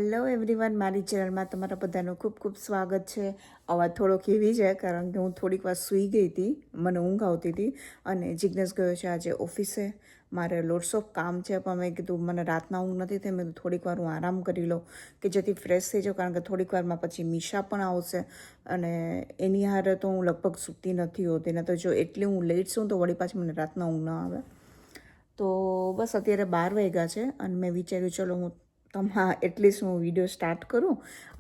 Hello everyone, મારી ચેનલમાં તમારા બધાનું ખૂબ ખૂબ સ્વાગત છે. અવાજ થોડોક એવી છે કારણ કે હું થોડીક વાર સૂઈ ગઈ હતી, મને ઊંઘ આવતી હતી અને જિજ્ઞેસ ગયો છે આજે ઓફિસે. મારે લોટ્સ ઓફ કામ છે, પણ મેં કીધું મને રાતના ઊંઘ નથી થઈ, મેં થોડીક વાર હું આરામ કરી લઉં કે જેથી ફ્રેશ થઈ જાઉં, કારણ કે થોડીક વારમાં પછી મીશા પણ આવશે અને એની હારે તો હું લગભગ સૂતી નથી હોતી ને, તો જો એટલી હું લેટ છું તો વળી પાછી મને રાતના ઊંઘ ન આવે. તો બસ અત્યારે 12 વાગ્યા છે અને મેં વિચાર્યું ચલો હું એટલીસ્ટ હું વિડીયો સ્ટાર્ટ કરું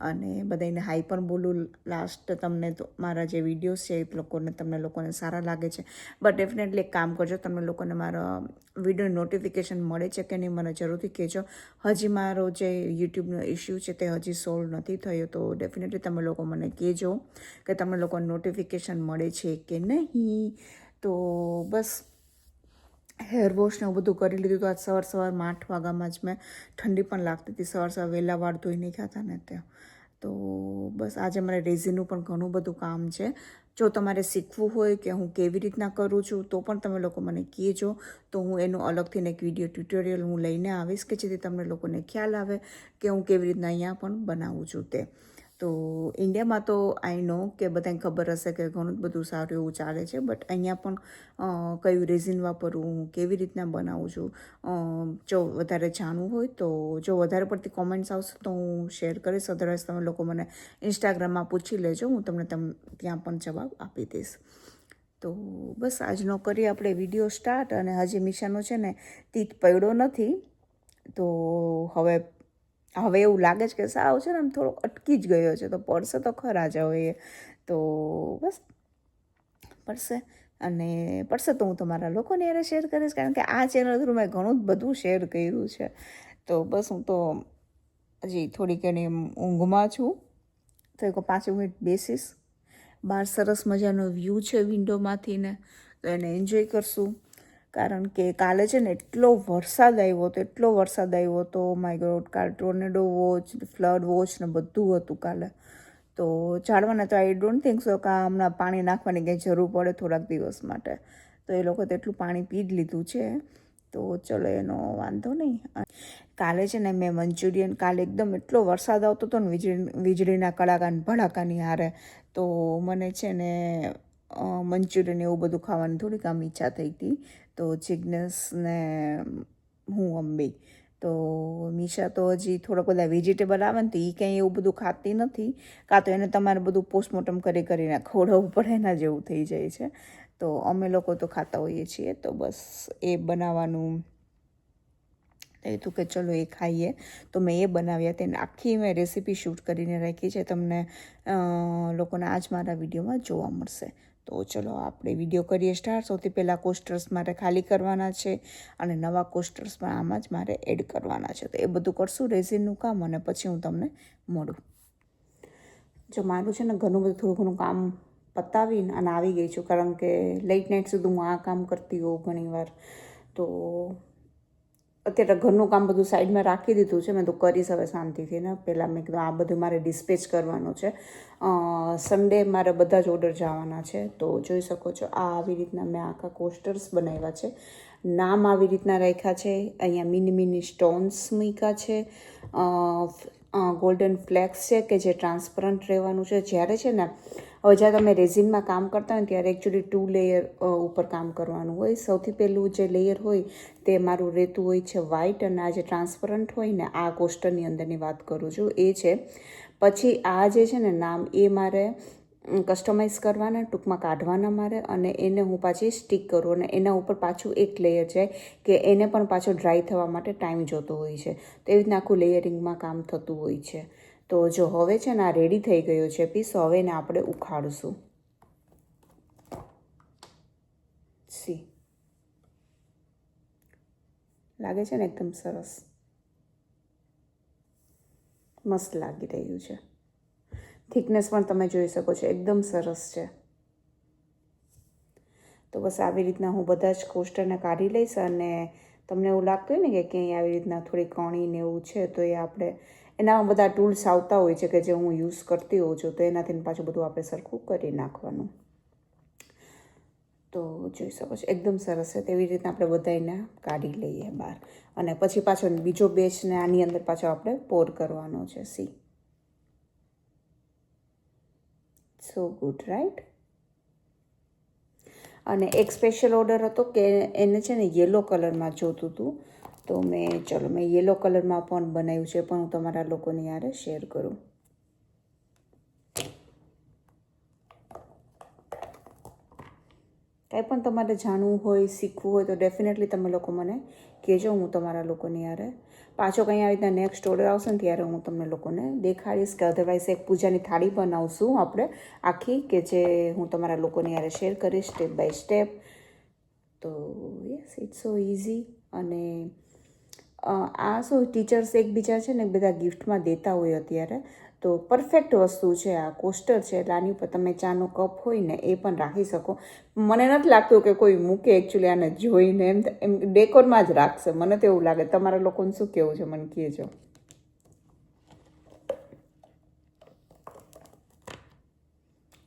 અને બધાને હાઈ પણ બોલું. લાસ્ટ તમને તો મારા જે વિડીયોઝ છે એ તમને લોકોને સારા લાગે છે, બટ ડેફિનેટલી એક કામ કરજો, તમને લોકોને મારા વિડીયો નોટિફિકેશન મળે છે કે નહીં મને જરૂરથી કહેજો. હજી મારો જે યુટ્યુબનો ઇશ્યુ છે તે હજી સોલ્વ નથી થયો, તો ડેફિનેટલી તમે લોકો મને કહેજો કે તમને લોકોને નોટિફિકેશન મળે છે કે નહીં. તો બસ હેર વોશ ને એવું બધું કરી લીધું. તો આજ સવારમાં 8 વાગ્યામાં જ મેં, ઠંડી પણ લાગતી હતી, સવાર વહેલા વાળ ધોઈ નહીં ખાતા ને ત્યાં. તો બસ આજે મારે રેઝિનનું પણ ઘણું બધું કામ છે. જો તમારે શીખવું હોય કે હું કેવી રીતના કરું છું તો પણ તમે લોકો મને કહેજો, તો હું એનું અલગથી એક વિડીયો ટ્યુટોરિયલ હું લઈને આવીશ કે જેથી તમને લોકોને ખ્યાલ આવે કે હું કેવી રીતના અહીંયા પણ બનાવું છું તે. તો ઇન્ડિયામાં તો આઈ નો કે બધાને ખબર હશે કે ઘણું બધું સારું એવું ચાલે છે, બટ અહીંયા પણ કયું રેઝિન વાપરવું, હું કેવી રીતના બનાવું છું, જો વધારે જાણવું હોય તો જો વધારે પડતી કોમેન્ટ્સ આવશે તો હું શેર કરીશ, અધરવાઇઝ તમે લોકો મને ઇન્સ્ટાગ્રામમાં પૂછી લેજો, હું તમને ત્યાં પણ જવાબ આપી દઈશ. તો બસ આજનો કરીએ આપણે વિડીયો સ્ટાર્ટ. અને હજી મીશાનો છે ને તીત પડ્યો નથી, તો હવે એવું લાગે છે કે સાવ છે ને આમ થોડો અટકી જ ગયો છે, તો પડશે તો ખરા જ હવે. તો બસ પડશે તો હું તમારા લોકોને એને શેર કરીશ, કારણ કે આ ચેનલ થ્રુ મેં ઘણું જ બધું શેર કર્યું છે. તો બસ હું તો હજી થોડી ઘણી ઊંઘમાં છું, તો 5 મિનિટ બેસીશ. બહાર સરસ મજાનો વ્યૂ છે વિન્ડોમાંથી ને, તો એને એન્જોય કરશું. કારણ કે કાલે છે ને એટલો વરસાદ આવ્યો હતો, માય ગોડ, કાલે ટોર્નેડો વોચ, ફ્લડ વોચ ને બધું હતું કાલે. તો ઝાડવાને તો આઈ ડોન્ટ થિંક સો કે હમણાં પાણી નાખવાની કંઈ જરૂર પડે થોડાક દિવસ માટે, તો એ લોકો તો એટલું પાણી પી જ લીધું છે. તો ચલો એનો વાંધો નહીં. કાલે છે ને મેં મંચુરિયન, કાલે એકદમ એટલો વરસાદ આવતો હતો ને વીજળીના કડાકા ભડાકાની હારે, તો મને છે ને મંચુરિયન એવું બધું ખાવાની થોડીક આમ ઈચ્છા થઈ હતી. તો જિજ્ઞેસને હું અંબે, તો મીશા તો હજી થોડાક બધા વેજીટેબલ આવે ને તો એ કંઈ એવું બધું ખાતી નથી, કાં તો એને તમારે બધું પોસ્ટમોર્ટમ કરીને ખવડાવવું પડે, એના જેવું થઈ જાય છે. તો અમે લોકો તો ખાતા હોઈએ છીએ, તો બસ એ બનાવવાનું હતું કે ચલો એ ખાઈએ, તો મેં એ બનાવ્યા તેને આખી મેં રેસીપી શૂટ કરીને રાખી છે, તમને લોકોને આજ મારા વિડીયોમાં જોવા મળશે. તો ચલો આપણે વિડીયો કરીએ સ્ટાર્ટ. સૌથી પહેલાં કોસ્ટર્સ મારે ખાલી કરવાના છે અને નવા કોસ્ટર્સ પણ આમાં જ મારે એડ કરવાના છે, તો એ બધું કરશું રેઝિનનું કામ, અને પછી હું તમને મળું. જો મારું છે ને થોડું ઘણું કામ પતાવીને અને આવી ગઈ છું, કારણ કે લેટ નાઇટ સુધી હું આ કામ કરતી હોઉં ઘણીવાર. તો અત્યારે ઘરનું કામ બધું સાઈડમાં રાખી દીધું છે, મેં તો કરીશ હવે શાંતિથી ને. પહેલાં મેં કીધું આ બધું મારે ડિસ્પેચ કરવાનું છે. સન્ડે મારે બધા જ ઓર્ડર જવાના છે, તો જોઈ શકો છો આ આવી રીતના મેં આખા કોસ્ટર્સ બનાવ્યા છે. નામ આવી રીતના રાખ્યા છે, અહીંયા મિની સ્ટોન્સ મૂક્યા છે, ગોલ્ડન ફ્લેક્સ છે કે જે ટ્રાન્સપરન્ટ રહેવાનું છે. જ્યારે છે ને હવે જ્યારે તમે રેઝિનમાં કામ કરતા હોય ને ત્યારે એકચ્યુઅલી 2 લેયર ઉપર કામ કરવાનું હોય. સૌથી પહેલું જે લેયર હોય તે મારું રહેતું હોય છે વ્હાઇટ, અને આ જે ટ્રાન્સપરન્ટ હોય ને, આ કોસ્ટરની અંદરની વાત કરું છું એ છે. પછી આ જે છે ને નામ, એ મારે કસ્ટમાઇઝ કરવાના, ટૂંકમાં કાઢવાના મારે, અને એને હું પાછી સ્ટીક કરું, અને એના ઉપર પાછું એક લેયર જાય કે એને પણ પાછો ડ્રાય થવા માટે ટાઈમ જોતો હોય છે. તો એવી રીતના આખું લેયરિંગમાં કામ થતું હોય છે. તો જો હવે છે ને આ રેડી થઈ ગયો છે પીસ, હવે એને આપણે ઉખાડશું. સી લાગે છે ને એકદમ સરસ, મસ્ત લાગી રહ્યું છે. થિકનેસ પણ તમે જોઈ શકો છો, એકદમ સરસ છે. તો બસ આવી રીતના હું બધા જ કોસ્ટરને કાઢી લઈશ, અને તમને એવું લાગતું હોય ને કે ક્યાંય આવી રીતના થોડી કણી ને એવું છે, તો એ આપણે એનામાં બધા ટૂલ્સ આવતા હોય છે કે જે હું યુઝ કરતી હોઉં છું, તો એનાથી પાછું બધું આપણે સરખું કરી નાખવાનું. તો જોઈ શકો છો એકદમ સરસ છે. તેવી રીતના આપણે બધાને કાઢી લઈએ બહાર અને પછી પાછો બીજો બેચને આની અંદર પાછો આપણે પોર કરવાનો છે. સી સો ગુડ રાઈટ. અને એક સ્પેશિયલ ઓર્ડર હતો કે એને છે ને યલો કલરમાં જોતું હતું, તો મેં યલો કલરમાં પણ બનાવ્યું છે, પણ હું તમારા લોકોની યારે શેર કરું. કંઈ પણ તમારે જાણવું હોય, શીખવું હોય તો ડેફિનેટલી તમે લોકો મને કહેજો. હું તમારા લોકોની યારે પાછો કંઈ આવી રીતના નેક્સ્ટ ઓર્ડર આવશે ને ત્યારે હું તમને લોકોને દેખાડીશ, કે અધરવાઇઝ એક પૂજાની થાળી બનાવશું આપણે આખી, કે જે હું તમારા લોકોની યારે શેર કરીશ સ્ટેપ બાય સ્ટેપ. તો યસ, ઇટ્સ સો ઇઝી. અને આ શું ટીચર્સ એકબીજા છે ને બધા ગિફ્ટમાં દેતા હોય અત્યારે, તો પરફેક્ટ વસ્તુ છે. આ કોસ્ટર છે એટલે આની ઉપર તમે ચાનો કપ હોય ને એ પણ રાખી શકો. મને નથી લાગતું કે કોઈ મૂકે એકચ્યુઅલી આને જોઈને, એમ ડેકોરમાં જ રાખશે, મને તો એવું લાગે. તમારા લોકોને શું કહેવું છે મને કહેજો.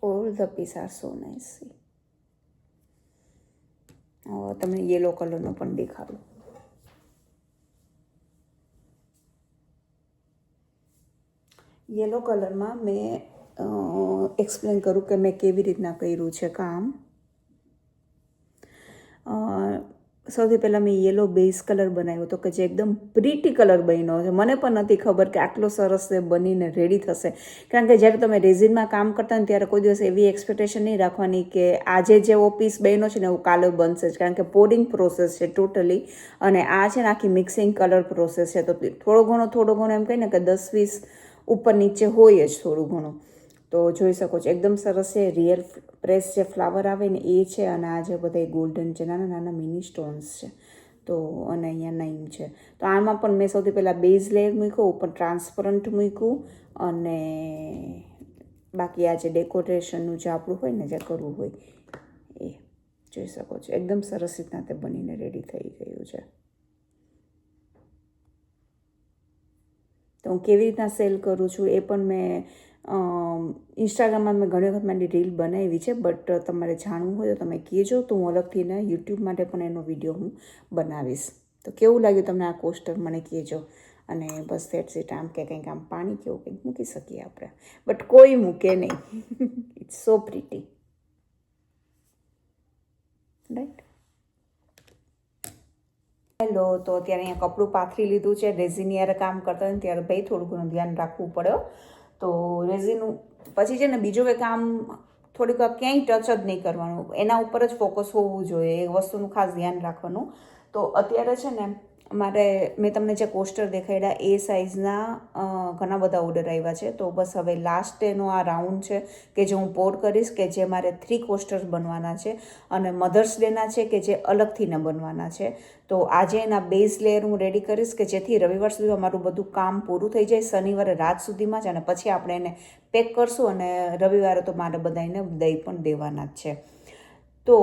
All the piece are so nice. તમને યેલો કલરનો પણ દેખાડું. યેલો કલરમાં મેં એક્સપ્લેન કરું કે મેં કેવી રીતના કર્યું છે કામ. સૌથી પહેલાં મેં યેલો બેઝ કલર બનાવ્યો હતો, કે જે એકદમ પ્રીટી કલર બન્યો છે. મને પણ નથી ખબર કે આટલો સરસ બનીને રેડી થશે, કારણ કે જ્યારે તમે રેઝિનમાં કામ કરતા ને ત્યારે કોઈ દિવસ એવી એક્સપેક્ટેશન નહીં રાખવાની કે આજે જેવો પીસ બન્યો છે ને એવું કાલે બનશે જ, કારણ કે પોરિંગ પ્રોસેસ છે ટોટલી, અને આ છે ને આખી મિક્સિંગ કલર પ્રોસેસ છે. તો થોડો ઘણો એમ કહીને કે 10-20 ઉપર નીચે હોય જ થોડું ઘણું. તો જોઈ શકો છો એકદમ સરસ છે. રિયલ પ્રેસ જે ફ્લાવર આવે ને એ છે, અને આ જે બધા ગોલ્ડન છે, નાના નાના મિની સ્ટોન્સ છે. તો અને અહીંયા નાઈમ છે. તો આમાં પણ મેં સૌથી પહેલાં બેઝ લેયર મૂક્યો, ઉપર ટ્રાન્સપરન્ટ મૂક્યું, અને બાકી આ જે ડેકોરેશનનું જે આપણું હોય ને જે કરવું હોય એ જોઈ શકો છો. એકદમ સરસ રીતના તે બનીને રેડી થઈ ગયું છે. તો હું કેવી રીતના સેલ કરું છું એ પણ મેં ઇન્સ્ટાગ્રામમાં મેં ઘણી વખત મારી રીલ બનાવી છે, બટ તમારે જાણવું હોય તો તમે કહેજો, તો હું અલગથી ને યુટ્યુબ માટે પણ એનો વિડીયો હું બનાવીશ. તો કેવું લાગ્યું તમને આ કોસ્ટર મને કહેજો. અને બસ દેટ્સ ઇટ. આમ કે કંઈક આમ પાણી કેવું કંઈક મૂકી શકીએ આપણે, બટ કોઈ મૂકે નહીં. It's so pretty right. Hello. તો અત્યારે અહીંયા કપડું પાથરી લીધું છે. રેઝિન યારે કામ કરતા હોય ને ત્યારે ભાઈ થોડું ઘણું ધ્યાન રાખવું પડે. તો રેઝિનનું પછી છે ને બીજું કંઈ કામ થોડીક વાર ક્યાંય ટચ જ નહીં કરવાનું, એના ઉપર જ ફોકસ હોવું જોઈએ. એ વસ્તુનું ખાસ ધ્યાન રાખવાનું. તો અત્યારે છે ને મેં તમને જે કોસ્ટર દેખાડ્યા એ સાઇઝના ઘણા બધા ઓર્ડર આવ્યા છે. તો બસ હવે લાસ્ટ એનો આ રાઉન્ડ છે કે જે હું પોર કરીશ, કે જે મારે 3 કોસ્ટર્સ બનવાના છે, અને મધર્સ ડેના છે કે જે અલગથી ન બનવાના છે. તો આજે એના બેઝ લેયર હું રેડી કરીશ, કે જેથી રવિવાર સુધીમાં મારું બધું કામ પૂરું થઈ જાય, શનિવારે રાત સુધીમાં જ, અને પછી આપણે એને પેક કરશું, અને રવિવારે તો મારે બધાને દઈ પણ દેવાના જ છે. તો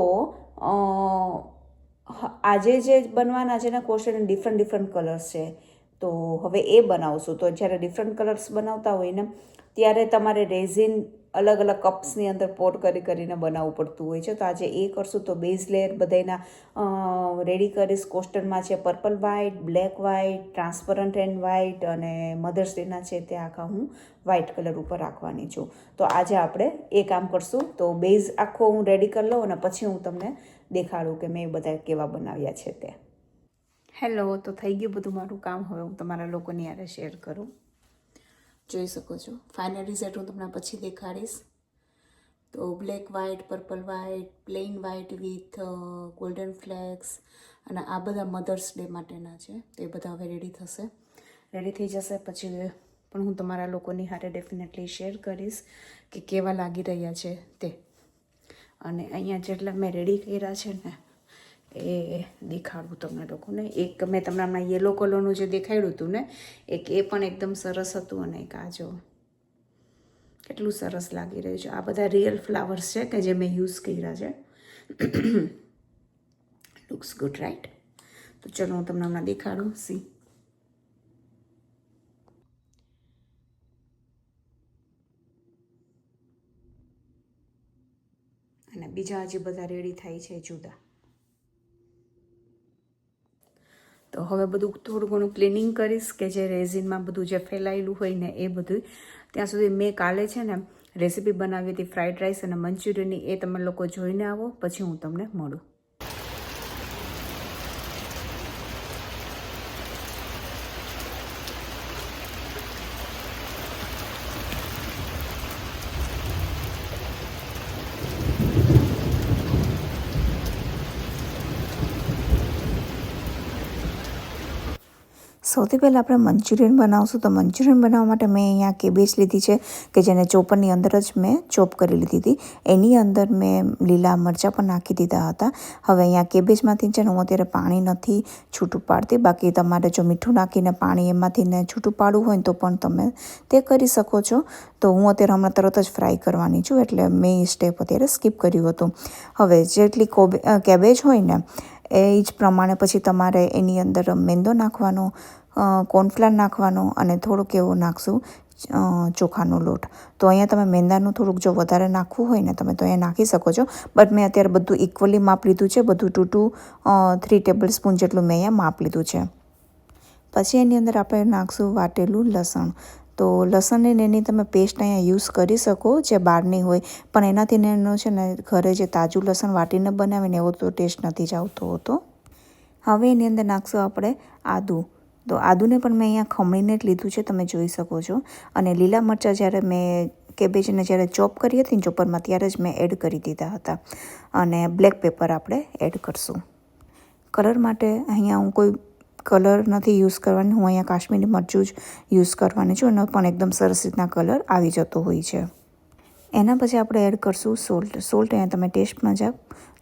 આજે જે બનવાના છે ને કોસ્ટર ડિફરન્ટ કલર્સ છે. તો હવે એ બનાવશું. તો જ્યારે ડિફરન્ટ કલર્સ બનાવતા હોય ને ત્યારે તમારે રેઝિન અલગ અલગ કપ્સની અંદર પોર કરીને બનાવવું પડતું હોય છે. તો આજે એ કરશું. તો બેઝ લેયર બધાના રેડી કરીશ. કોસ્ટરમાં છે purple white, black white, transparent and white, અને મધર્સ ડેના છે તે આખા હું વ્હાઇટ કલર ઉપર રાખવાની છું. તો આજે આપણે એ કામ કરશું. તો બેઝ આખો હું રેડી કરી લઉં, અને પછી હું તમને દેખાડું કે મેં બધા કેવા બનાવ્યા છે તે. હેલો. તો થઈ ગયું બધું મારું કામ. હવે હું તમારા લોકોની યારે શેર કરું. જોઈ શકો છો ફાઇનલ રિઝલ્ટ હું તમને પછી દેખાડીશ. તો black white, purple white, plain white with golden flakes, અને આ બધા મધર્સ ડે માટેના છે. તો એ બધા હવે રેડી થશે. રેડી થઈ જશે પછી પણ હું તમારા લોકોની હારે ડેફિનેટલી શેર કરીશ કે કેવા લાગી રહ્યા છે તે. અને અહીંયા જેટલા મેં રેડી કર્યા છે ને એ દેખાડું તમને લોકોને. એક મેં તમને હમણાં યેલો કલરનું જે દેખાડ્યું હતું ને, એ પણ એકદમ સરસ હતું. અને એક આ જો કેટલું સરસ લાગી રહ્યું છે. આ બધા રિયલ ફ્લાવર્સ છે કે જે મેં યુઝ કર્યા છે. Looks good right. તો ચલો હું તમને હમણાં દેખાડું. સી, અને બીજા હજી બધા રેડી થાય છે જુદા. તો હવે બધું થોડું ઘણું ક્લિનિંગ કરીશ કે જે રેઝિનમાં બધું જે ફેલાયેલું હોય ને એ બધું. ત્યાં સુધી મેં કાલે છે ને રેસીપી બનાવી હતી ફ્રાઈડ રાઈસ અને મંચુરિયનની, એ તમે લોકો જોઈને આવો પછી હું તમને મળું. સૌથી પહેલાં આપણે મંચુરિયન બનાવશું. તો મંચુરિયન બનાવવા માટે મેં અહીંયા કેબેજ લીધી છે કે જેને ચોપરની અંદર જ મેં ચોપ કરી લીધી હતી. એની અંદર મેં લીલા મરચાં પણ નાખી દીધા હતા. હવે અહીંયા કેબેજમાંથી છે ને હું અત્યારે પાણી નથી છૂટું પાડતી, બાકી તમારે જો મીઠું નાખીને પાણી એમાંથી ને છૂટું પાડવું હોય તો પણ તમે તે કરી શકો છો. તો હું અત્યારે હમણાં તરત જ ફ્રાય કરવાની છું એટલે મેં એ સ્ટેપ અત્યારે સ્કીપ કર્યું હતું. હવે જેટલી કેબેજ હોય ને એ જ પ્રમાણે પછી તમારે એની અંદર મેંદો નાખવાનો, કોર્નફ્લાવર નાખવાનો અને થોડુંક એવું નાખશું ચોખાનો લોટ. તો અહીંયા તમે મેંદાનું થોડુંક જો વધારે નાખવું હોય ને તમે તો અહીંયા નાખી શકો છો, બટ મેં અત્યારે બધું ઇક્વલી માપ લીધું છે. બધું 2 to 3 ટેબલ સ્પૂન જેટલું મેં અહીંયા માપ લીધું છે. પછી એની અંદર આપણે નાખશું વાટેલું લસણ. તો લસણની એની તમે પેસ્ટ અહીંયા યુઝ કરી શકો જે બહારની હોય, પણ એનાથી એનો છે ને ઘરે જે તાજું લસણ વાટીને બનાવીને એવો તો ટેસ્ટ નથી જ આવતો હતો. હવે એની અંદર નાખશું આપણે આદું. તો આદુને પણ મેં અહીંયા ખમણીને જ લીધું છે, તમે જોઈ શકો છો. અને લીલા મરચાં જ્યારે મેં કેબેજને જ્યારે ચોપ કરી હતી ને ચોપરમાં ત્યારે જ મેં એડ કરી દીધા હતા. અને બ્લેક પેપર આપણે એડ કરશું. કલર માટે અહીંયા હું કોઈ કલર નથી યુઝ કરવાની, હું અહીંયા કાશ્મીરી મરચું જ યુઝ કરવાની છું. એનો પણ એકદમ સરસ રીતના કલર આવી જતો હોય છે. એના પછી આપણે એડ કરશું સોલ્ટ. સોલ્ટ અહીંયા તમે ટેસ્ટ મુજબ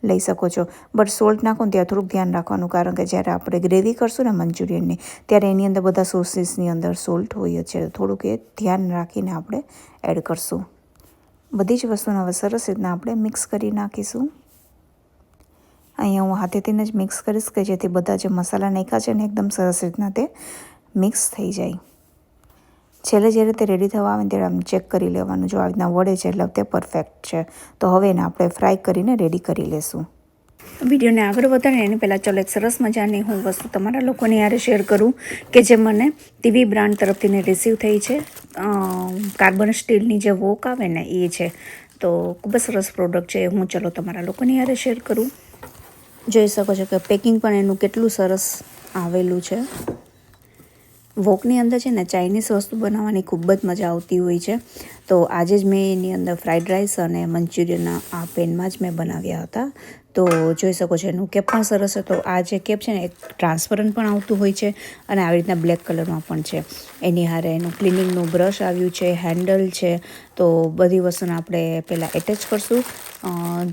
લઈ શકો છો, બટ સોલ્ટ નાખો ને ત્યારે થોડુંક ધ્યાન રાખવાનું, કારણ કે જ્યારે આપણે ગ્રેવી કરશું ને મંચુરિયનની ત્યારે એની અંદર બધા સોસીસની અંદર સોલ્ટ હોય છે. થોડુંક એ ધ્યાન રાખીને આપણે એડ કરશું. બધી જ વસ્તુને હવે સરસ રીતના આપણે મિક્સ કરી નાખીશું. અહીંયા હું હાથેથી જ મિક્સ કરીશ કે જેથી બધા જે મસાલા નાખ્યા છે ને એકદમ સરસ રીતના તે મિક્સ થઈ જાય. છેલ્લે જ્યારે તે રેડી થવા આવે ત્યારે આમ ચેક કરી લેવાનું, જો આવી રીતના વળે છે એટલે તે પરફેક્ટ છે. તો હવે એને આપણે ફ્રાય કરીને રેડી કરી લેશું. વિડીયોને આગળ વધારે એની પહેલાં ચાલો એક સરસ મજાની હું વસ્તુ તમારા લોકોને યારે શેર કરું કે જે મને ટીવી બ્રાન્ડ તરફથી રિસીવ થઈ છે. કાર્બન સ્ટીલની જે વોક આવે ને એ છે. તો ખૂબ જ સરસ પ્રોડક્ટ છે. હું ચલો તમારા લોકોને યારે શેર કરું. જોઈ શકો છો કે પેકિંગ પણ એનું કેટલું સરસ આવેલું છે. વોકની અંદર છે ને ચાઇનીઝ વસ્તુ બનાવવાની ખૂબ જ મજા આવતી હોય છે. તો આજે જ મેં એની અંદર ફ્રાઈડ રાઈસ અને મંચુરિયનના આ પેનમાં જ મેં બનાવ્યા હતા. તો જોઈ શકો છો એનું કેપ પણ સરસ છે. તો આ જે કેપ છે ને એક ટ્રાન્સપરન્ટ પણ આવતું હોય છે અને આવી રીતના બ્લેક કલરમાં પણ છે. એની હારે એનું ક્લિનિંગનું બ્રશ આવ્યું છે, હેન્ડલ છે. તો બધી વસ્તુને આપણે પહેલાં એટેચ કરશું.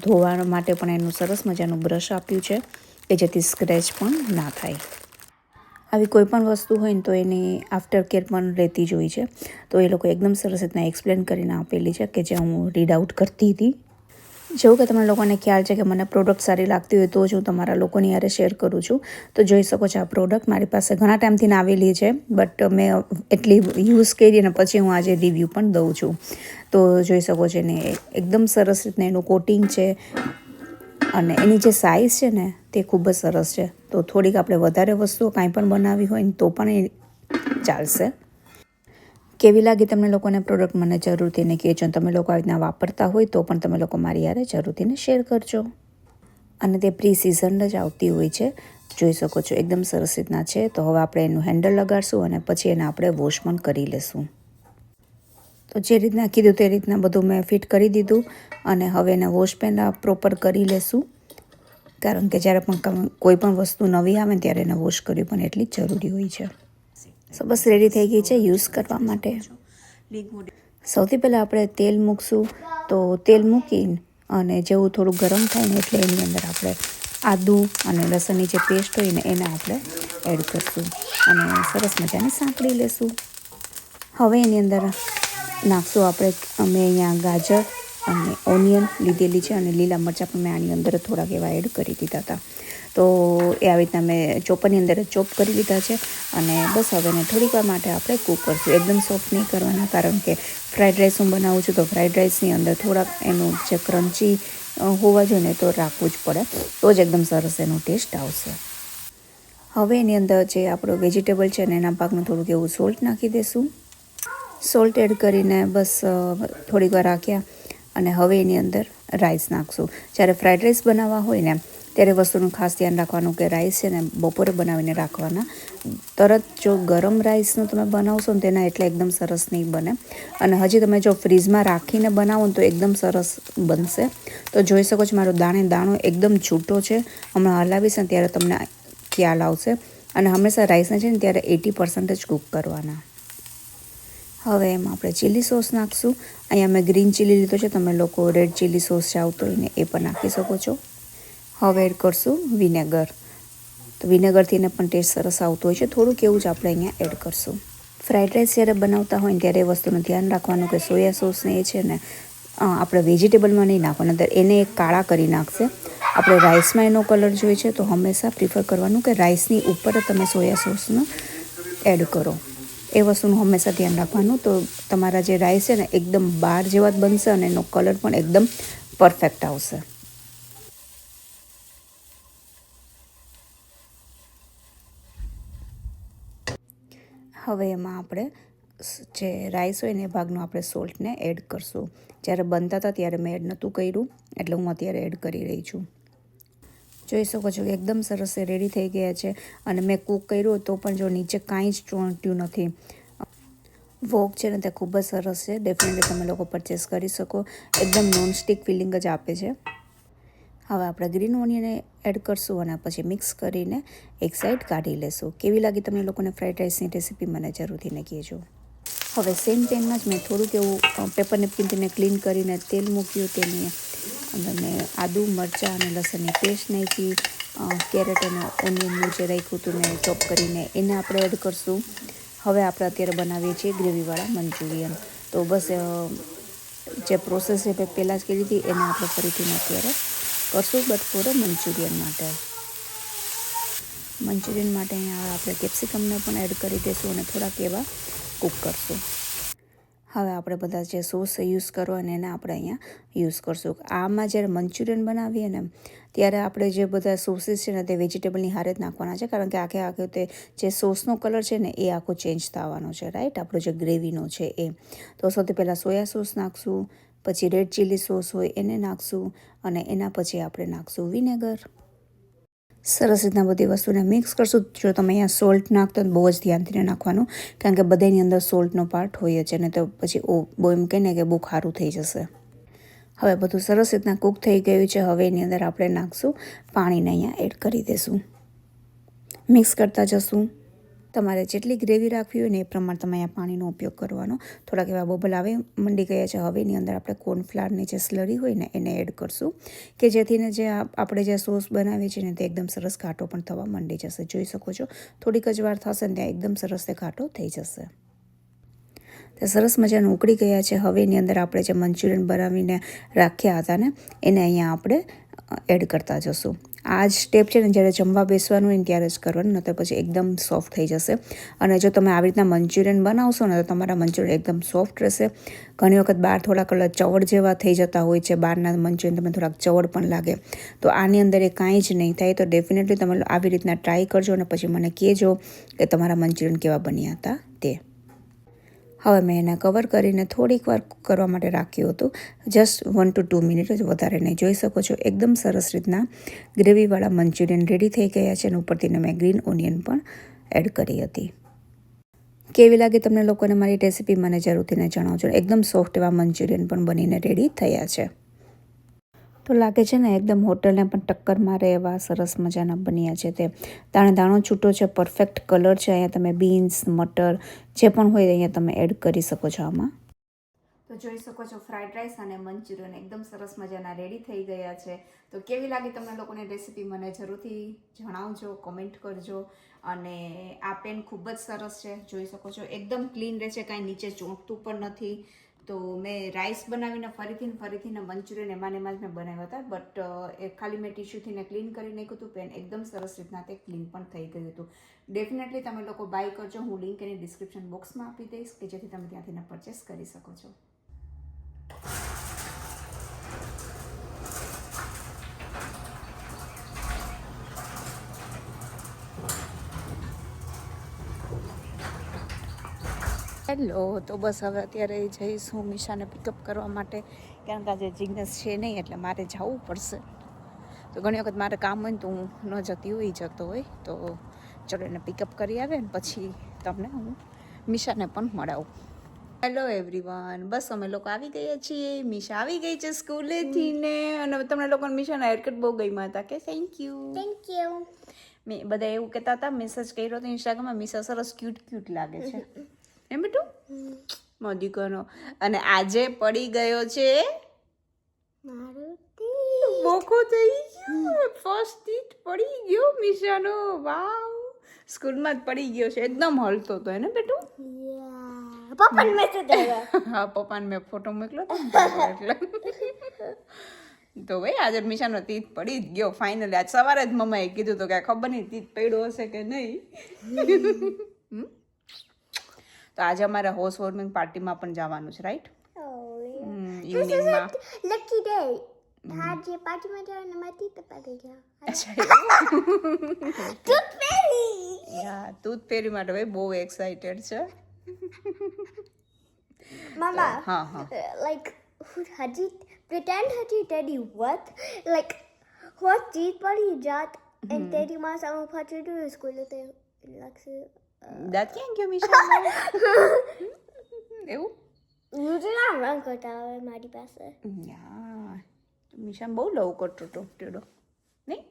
ધોવા માટે પણ એનું સરસ મજાનું બ્રશ આપ્યું છે કે જેથી સ્ક્રેચ પણ ના થાય. આવી કોઈ પણ વસ્તુ હોય ને તો એની આફ્ટર કેર પણ રહેતી જ હોય છે. તો એ લોકો એકદમ સરસ રીતના એક્સપ્લેન કરીને આપેલી છે કે જે હું રીડ આઉટ કરતી હતી. જેવું કે તમને લોકોને ખ્યાલ છે કે મને પ્રોડક્ટ સારી લાગતી હોય તો જ હું તમારા લોકોની યારે શેર કરું છું. તો જોઈ શકો છો આ પ્રોડક્ટ મારી પાસે ઘણા ટાઈમથી આવેલી છે, બટ મેં એટલી યુઝ કરી અને પછી હું આજે રિવ્યૂ પણ દઉં છું. તો જોઈ શકો છો ને એકદમ સરસ રીતના એનું કોટિંગ છે અને એની જે સાઇઝ છે ને તે ખૂબ જ સરસ છે. તો થોડીક આપણે વધારે વસ્તુઓ કાંઈ પણ બનાવી હોય ને તો પણ એ ચાલશે. કેવી લાગી તમને લોકોને પ્રોડક્ટ મને જરૂરથી ને કહેજો. તમે લોકો આવી રીતના વાપરતા હોય તો પણ તમે લોકો મારી યારે જરૂરથી શેર કરજો. અને તે પ્રી સિઝન જ આવતી હોય છે. જોઈ શકો છો એકદમ સરસ રીતના છે. તો હવે આપણે એનું હેન્ડલ લગાડશું અને પછી એને આપણે વોશ પણ કરી લેશું. તો જે રીતના કીધું તે રીતના બધું મેં ફિટ કરી દીધું અને હવે એને વોશ પહેલાં પ્રોપર કરી લેશું, કારણ કે જ્યારે પણ કોઈ પણ વસ્તુ નવી આવે ત્યારે એને વોશ કરવી પણ એટલી જ જરૂરી હોય છે. સો બસ રેડી થઈ ગઈ છે યુઝ કરવા માટે. સૌથી પહેલાં આપણે તેલ મૂકશું. તો તેલ મૂકીને અને જેવું થોડું ગરમ થાય ને એટલે એની અંદર આપણે આદું અને લસણની જે પેસ્ટ હોય ને એને આપણે એડ કરશું અને સરસ મજાની સાંકળી લેશું. હવે એની અંદર નાખશું આપણે અહીંયા ગાજર અને ઓનિયન લીધેલી છે અને લીલા મરચાં પણ મેં આની અંદર થોડાક એવા એડ કરી દીધા હતા. તો એ આવી રીતના મેં ચોપરની અંદર ચોપ કરી લીધા છે અને બસ હવે એને થોડીક વાર માટે આપણે કૂક કરશું. એકદમ સોફ્ટ નહીં કરવાના, કારણ કે ફ્રાઈડ રાઈસ હું બનાવું છું તો ફ્રાઈડ રાઈસની અંદર થોડાક એનું જે ક્રન્ચી હોવા જોઈએ તો રાખવું જ પડે, તો જ એકદમ સરસ એનો ટેસ્ટ આવશે. હવે એની અંદર જે આપણો વેજીટેબલ છે ને એના ભાગનું થોડુંક એવું સોલ્ટ નાખી દઈશું. સોલ્ટ એડ કરીને બસ થોડીક વાર રાખ્યા અને હવે એની અંદર રાઈસ નાખશું. જ્યારે ફ્રાઈડ રાઈસ બનાવવા હોય ને ત્યારે વસ્તુનું ખાસ ધ્યાન રાખવાનું કે રાઈસ છે ને બપોરે બનાવીને રાખવાના. તરત જો ગરમ રાઈસનું તમે બનાવશો ને તેના એટલે એકદમ સરસ નહીં બને. અને હજી તમે જો ફ્રીઝમાં રાખીને બનાવો ને તો એકદમ સરસ બનશે. તો જોઈ શકો છો મારો દાણો એકદમ છૂટો છે. હમણાં હલાવીશ ને ત્યારે તમને ખ્યાલ આવશે. અને હંમેશા રાઈસને છે ને ત્યારે 80% જ કૂક કરવાના. હવે એમાં આપણે ચીલી સોસ નાખશું. અહીંયા મેં ગ્રીન ચીલી લીધો છે, તમે લોકો રેડ ચીલી સોસ ચાવતો હોય ને એ પણ નાખી શકો છો. હવે એડ કરશું વિનેગર. તો વિનેગરથી ને પણ ટેસ્ટ સરસ આવતો હોય છે. થોડુંક એવું જ આપણે અહીંયા એડ કરશું. ફ્રાઈડ રાઈસ જ્યારે બનાવતા હોય ને ત્યારે એ વસ્તુનું ધ્યાન રાખવાનું કે સોયા સોસને એ છે ને આપણે વેજીટેબલમાં નહીં નાખવાનું, અંદર એને એક કાળા કરી નાખશે. આપણે રાઈસમાં એનો કલર જોઈએ છે તો હંમેશા પ્રિફર કરવાનું કે રાઈસની ઉપર તમે સોયા સોસનો એડ કરો. એ વસ્તુનું હંમેશા ધ્યાન રાખવાનું. તો તમારા જે રાઈસ છે ને એકદમ બાર જેવા જ બનશે અને એનો કલર પણ એકદમ પરફેક્ટ આવશે. હવે એમાં આપણે જે રાઈસ હોય ને એ ભાગનું આપણે સોલ્ટને એડ કરશું. જ્યારે બનતા હતા ત્યારે મેં એડ નહોતું કર્યું, એટલે હું અત્યારે એડ કરી રહી છું. જોઈ શકો છો કે એકદમ સરસ રેડી થઈ ગયા છે. અને મેં કૂક કર્યું તો પણ જો નીચે કાંઈ જ ચોંટ્યું નથી. વોક છે ને તે ખૂબ જ સરસ છે. ડેફિનેટલી તમે લોકો પરચેસ કરી શકો. એકદમ નોનસ્ટિક ફિલિંગ જ આપે છે. હવે આપણે ગ્રીન ઓનિયન એડ કરશું અને પછી મિક્સ કરીને એક સાઈડ કાઢી લેશું. કેવી લાગી તમને લોકોને ફ્રાઈડ રાઈસની રેસીપી મને જરૂરથી કહેજો. હવે સેમ પેનમાં જ મેં થોડુંક એવું પેપર નેપકિનથી મેં ક્લીન કરીને તેલ મૂક્યું. તેની અંદર મેં આદુ, મરચાં અને લસણની પેસ્ટ નાખી. કેરેટ અને ઓનિયનનું જે રાખ્યું હતું મેં ચોપ કરીને એને આપણે એડ કરશું. હવે આપણે અત્યારે બનાવીએ છીએ ગ્રેવીવાળા મંચુરિયન. તો બસ જે પ્રોસેસ છે પહેલાં જ કરી હતી એને આપણે ફરીથી અત્યારે કરશું, બટ ફોર મંચુરિયન માટે. અહીંયા આપણે કેપ્સિકમને પણ એડ કરી દઈશું અને થોડાક એવા કૂક કરશું. હવે આપણે બધા જે સોસ યુઝ કરો અને એને આપણે અહીંયા યુઝ કરશું. આમાં જ્યારે મંચુરિયન બનાવીએ ને ત્યારે આપણે જે બધા સોસીસ છે ને તે વેજીટેબલની હારે જ નાખવાના છે, કારણ કે આખે તે જે સોસનો કલર છે ને એ આખો ચેન્જ થવાનો છે, રાઈટ, આપણો જે ગ્રેવીનો છે એ. તો સૌથી પહેલાં સોયા સોસ નાખશું, પછી રેડ ચીલી સોસ હોય એને નાખશું અને એના પછી આપણે નાખશું વિનેગર. સરસ રીતના બધી વસ્તુને મિક્સ કરશું. જો તમે અહીંયા સોલ્ટ નાખતો બહુ જ ધ્યાનથી નાખવાનું, કારણ કે બધાની અંદર સોલ્ટનો પાર્ટ હોય છે ને તો પછી બહુ એમ કહીને કે બહુ ખારું થઈ જશે. હવે બધું સરસ રીતના કૂક થઈ ગયું છે. હવે એની અંદર આપણે નાખશું પાણીને અહીંયા એડ કરી દઈશું. મિક્સ કરતા જશું. તમારે જેટલી ગ્રેવી રાખવી હોય ને એ પ્રમાણે તમે અહીંયા પાણીનો ઉપયોગ કરવાનો. થોડાક એવા બબલ આવે મંડી ગયા છે. હવે એની અંદર આપણે કોર્નફ્લાવરની જે સ્લરી હોય ને એને એડ કરશું, કે જેથીને જે આપણે જે સોસ બનાવીએ છીએ ને તે એકદમ સરસ ઘાટો પણ થવા માંડી જશે. જોઈ શકો છો થોડીક જ વાર થશે ને ત્યાં એકદમ સરસ તે ઘાટો થઈ જશે. તે સરસ મજાનું ઉકળી ગયા છે. હવે એની અંદર આપણે જે મંચુરિયન બનાવીને રાખ્યા હતા ને એને અહીંયા આપણે એડ કરતા જશું. આ જ સ્ટેપ છે ને જ્યારે જમવા બેસવાનું હોય ને ત્યારે જ કરવાનું, નહીંતર પછી એકદમ સોફ્ટ થઈ જશે. અને જો તમે આવી રીતના મંચુરિયન બનાવશો ને તો તમારા મંચુરિયન એકદમ સોફ્ટ રહેશે. ઘણી વખત બહાર થોડા કલર ચવડ જેવા થઈ જતા હોય છે. બહારના મંચુરિયન તમને થોડાક ચવડ પણ લાગે. તો આની અંદર એ કાંઈ જ નહીં થાય. તો ડેફિનેટલી તમે આવી રીતના ટ્રાય કરજો અને પછી મને કહેજો કે તમારા મંચુરિયન કેવા બન્યા હતા તે. હવે મેં એને કવર કરીને થોડીક વાર કરવા માટે રાખ્યું હતું, જસ્ટ 1 to 2 મિનિટ જ, વધારે નહીં. જોઈ શકો છો એકદમ સરસ રીતના ગ્રેવીવાળા મંચુરિયન રેડી થઈ ગયા છે અને ઉપરથી મેં ગ્રીન ઓનિયન પણ એડ કરી હતી. કેવી લાગે તમને લોકોને મારી રેસીપી મને જરૂરથી જણાવજો. એકદમ સોફ્ટ એવા મંચુરિયન પણ બનીને રેડી થયા છે. તો લાગે છે ને એકદમ હોટલને પણ ટક્કર મારે એવા સરસ મજાના બન્યા છે. તે દાણો છૂટો છે, પરફેક્ટ કલર છે. અહીંયા તમે બીન્સ, મટર જે પણ હોય અહીંયા તમે એડ કરી શકો છો આમાં. તો જોઈ શકો છો ફ્રાઈડ રાઈસ અને મંચુરિયન એકદમ સરસ મજાના રેડી થઈ ગયા છે. તો કેવી લાગી તમને લોકોની રેસીપી મને જરૂરથી જણાવજો, કોમેન્ટ કરજો. અને આ પેન ખૂબ જ સરસ છે, જોઈ શકો છો એકદમ ક્લીન રહે છે, કાંઈ નીચે ચોંટતું પણ નથી. તો મેં રાઈસ બનાવીને ફરીથી મંચુરિયન એમાં જ મેં બનાવ્યા હતા, બટ એ ખાલી મેં ટિશ્યુથી ક્લીન કરી નાખ્યું હતું. પેન એકદમ સરસ રીતના તે ક્લીન પણ થઈ ગયું હતું. ડેફિનેટલી તમે લોકો બાય કરજો. હું લિંક એની ડિસ્ક્રિપ્શન બોક્સમાં આપી દઈશ કે જેથી તમે ત્યાંથી પરચેસ કરી શકો છો. હેલો, તો બસ હવે અત્યારે જઈશું મીશાને પિકઅપ કરવા માટે, કારણ કે આજે જિજ્ઞેસ છે નહીં એટલે મારે જવું પડશે. તો ઘણી વખત મારે કામ હોય ને તો હું ન જતી હોય જતો હોય, તો ચલો એને પિકઅપ કરી આવે ને પછી તમને હું મીશાને પણ મળાવું. હેલો એવરીવન, બસ અમે લોકો આવી ગયા છીએ. મીશા આવી ગઈ છે સ્કૂલેથી ને, અને તમને લોકોને મીશાના હેરકટ બહુ ગમ્યા હતા કે થેન્ક યુ. મેં બધા એવું કહેતા હતા, મેસેજ કર્યો હતો ઇન્સ્ટાગ્રામમાં, મીશા સરસ ક્યુટ લાગે છે એમ બેટું મોદીકોનો. અને આજે પડી ગયો છે બોકો થઈ ગયો, ફર્સ્ટ ટીટ પડી ગયો મીશાનો. વાવ, સ્કૂલમાં જ પડી ગયો છે, એકદમ હલતો હતો એને બેટું. હા, પપ્પાને મેં ફોટો મોકલ્યો હતો એટલે. તો ભાઈ આજે મીશાનો તીત પડી જ ગયો ફાઇનલી. આજ સવારે જ મમ્માએ કીધું તો કે ખબર નહીં તીત પડ્યો હશે કે નહીં. તો આજે અમારે હોર્સ વોર્મિંગ પાર્ટીમાં પણ જવાનું છે, રાઈટ? ઇવનિંગમાં. Lucky day. આજે પાર્ટીમાં જવાનું માથી તો પડી ગયા. ટૂથ ફેરી. યા, ટૂથ ફેરી માટે ભાઈ બહુ એક્સાઇટેડ છે. Mama. હા. Like pretend Haji Teddy what? Like what teeth padi jat and Teddy ma sama phachu to school te lakse. દાંત ક્યાં ગયો મીશા? એવું ઉજળા રંગ કરતા હોય મારી પાસે. યા, મીશા બહુ લવ કરતો હતો ટેડો નહીં.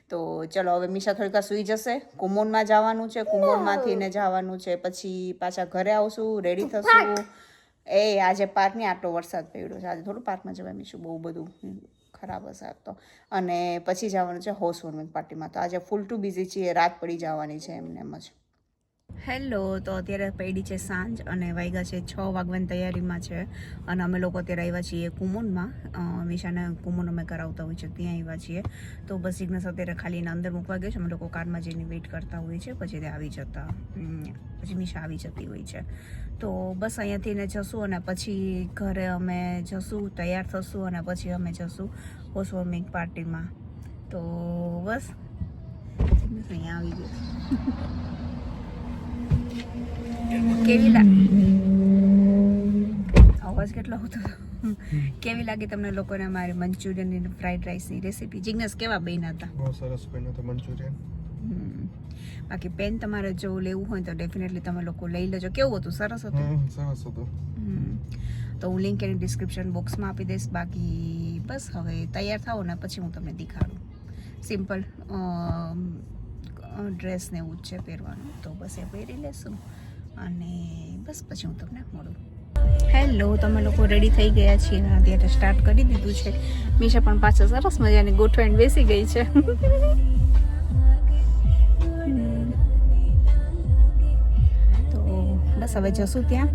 તો ચલો હવે મીશા થોડીક વાર સૂઈ જશે. કુમોનમાં જવાનું છે, કુમોનમાંથી ને જવાનું છે, પછી પાછા ઘરે આવશું, રેડી થશું. આજે પાર્કની આટલો વરસાદ પડ્યો છે, આજે થોડું પાર્કમાં જવાય મીશું, બહુ બધું ખરાબ હશે તો. અને પછી જવાનું છે હોર્સ વોર્મિંગ પાર્ટીમાં. તો આજે ફૂલ ટુ બિઝી છીએ, રાત પડી જવાની છે એમને એમ જ. હેલો, તો અત્યારે પડી છે સાંજ અને વાગ્યા છે 6 વાગવાની તૈયારીમાં છે. અને અમે લોકો અત્યારે આવ્યા છીએ કુમોનમાં. મીશાને કુમોન અમે કરાવતા હોય છે, ત્યાં આવ્યા છીએ. તો બસ જિજ્ઞેસ અત્યારે ખાલી એને અંદર મૂકવા ગયો છે. અમે લોકો કારમાં જઈને વેઇટ કરતા હોઈએ છીએ, પછી તે આવી જતા, પછી મીશા આવી જતી હોય છે. તો બસ અહીંયાથી ને જશું અને પછી ઘરે અમે જશું, તૈયાર થશું અને પછી અમે જશું હોર્સ વોર્મિંગ પાર્ટીમાં. તો બસ જિજ્ઞેસ અહીંયા આવી ગયો. અવાજ કેટલો હતો. કેવી લાગી તમને લોકોને અમારી મંચુરિયન ફ્રાઈડ રાઈસની રેસીપી? જિજ્ઞેસ કેવા બન્યા હતા? બહુ સરસ બન્યો હતો મંચુરિયન. બાકી પેન તમારે જો લેવું હોય તો ડેફિનેટલી તમે લોકો લઈ લેજો. કેવું હતું? સરસ હતું. સરસ હતું. તો હું લિંક એની ડિસ્ક્રિપ્શન બોક્સમાં આપી દઈશ. બાકી બસ હવે તૈયાર થાઓ ને પછી હું તમને દેખાડું. સિમ્પલ ડ્રેસ ને એવું જ છે પહેરવાનું, તો બસ એ પહેરી લેશું અને બસ પછી હું તમને મળું. હેલો, તમે લોકો રેડી થઈ ગયા છીએ ને અત્યારે સ્ટાર્ટ કરી દીધું છે. મીશા પણ પાછળ સરસ મજાની ગોઠવાઈને બેસી ગઈ છે. તો બસ હવે જશું ત્યાં.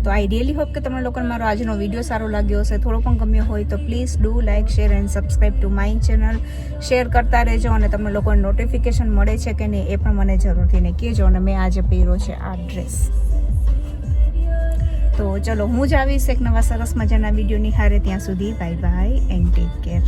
તો આઈ રિયલી હોપ કે તમને લોકોને મારો આજનો વિડીયો સારો લાગ્યો હશે. થોડો પણ ગમ્યો હોય તો please do like, share and subscribe to my channel. Share કરતા રહેજો અને તમને લોકોને નોટિફિકેશન મળે છે કે નહીં એ પણ મને જરૂરથી ને કહેજો. અને મેં આજે પહેર્યો છે આ ડ્રેસ. તો ચલો, હું જ આવીશ એક નવા સરસ મજાના વિડીયોની હારે. ત્યાં સુધી bye bye and take care.